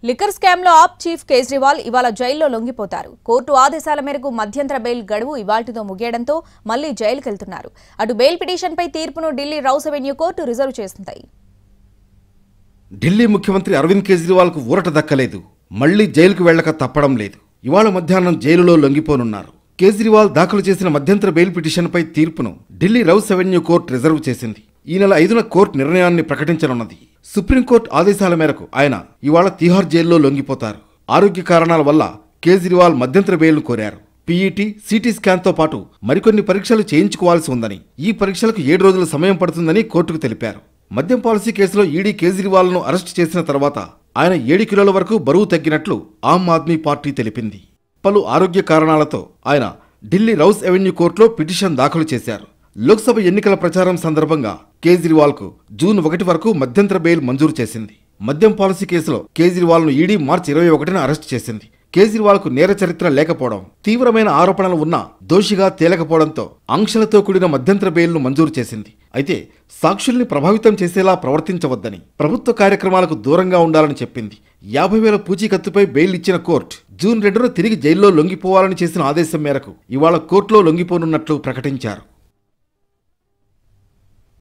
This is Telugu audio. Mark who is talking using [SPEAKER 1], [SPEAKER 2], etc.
[SPEAKER 1] లిక్కర్ స్కామ్ లో ఆప్ చీఫ్ కేజ్రీవాల్ ఇవాళ జైల్లో లొంగిపోతారు. కోర్టు ఆదేశాల మేరకు మధ్యంతర బెయిల్ గడువు ఇవాల్టితో ముగియడంతో మళ్లీ జైలుకెళ్తున్నారు. అటు బెయిల్ పిటిషన్ పై తీర్పును Delhi rows avenue court reserve చేసింది.
[SPEAKER 2] ఢిల్లీ ముఖ్యమంత్రి అరవింద్ కేజ్రీవాల్ కు ఊరట దక్కలేదు. మళ్లీ జైలుకు వెళ్లక తప్పడం లేదు. ఇవాళ మధ్యాహ్నం జైలులో లొంగిపోనున్నారు. కేజ్రీవాల్ దాఖలు చేసిన మధ్యంతర బెయిల్ పిటిషన్ పై తీర్పును Delhi rows avenue court reserve చేసింది. ఈ నెల 5న కోర్టు నిర్ణయాన్ని ప్రకటించనున్నది. సుప్రీంకోర్టు ఆదేశాల మేరకు ఆయన ఇవాళ తిహార్ జైల్లో లొంగిపోతారు. ఆరోగ్య కారణాల వల్ల కేజ్రీవాల్ మధ్యంతర బెయిల్ను కోరారు. పీఈటీ, సిటీ స్కాన్తో పాటు మరికొన్ని పరీక్షలు చేయించుకోవాల్సి ఉందని, ఈ పరీక్షలకు 7 రోజుల సమయం పడుతుందని కోర్టుకు తెలిపారు. మద్యం పాలసీ కేసులో ఈడీ కేజ్రీవాల్ను అరెస్టు చేసిన తర్వాత ఆయన 7 కిలోల వరకు బరువు తగ్గినట్లు ఆమ్ ఆద్మీ పార్టీ తెలిపింది. పలు ఆరోగ్య కారణాలతో ఆయన ఢిల్లీ రౌస్ అవెన్యూ కోర్టులో పిటిషన్ దాఖలు చేశారు. లోక్సభ ఎన్నికల ప్రచారం సందర్భంగా కేజ్రీవాల్కు జూన్ 1 వరకు మధ్యంతర బెయిల్ మంజూరు చేసింది. మద్యం పాలసీ కేసులో కేజ్రీవాల్ను ఈడీ మార్చి 21న అరెస్టు చేసింది. కేజ్రీవాల్కు నేర చరిత్ర లేకపోవడం, తీవ్రమైన ఆరోపణలు ఉన్నా దోషిగా తేలకపోవడంతో ఆంక్షలతో కూడిన మధ్యంతర బెయిల్ను మంజూరు చేసింది. అయితే సాక్షుల్ని ప్రభావితం చేసేలా ప్రవర్తించవద్దని, ప్రభుత్వ కార్యక్రమాలకు దూరంగా ఉండాలని చెప్పింది. 50,000 పూచీకత్తుపై బెయిల్ ఇచ్చిన కోర్టు జూన్ 2న తిరిగి జైల్లో లొంగిపోవాలని చేసిన ఆదేశం మేరకు ఇవాళ కోర్టులో లొంగిపోనున్నట్లు ప్రకటించారు.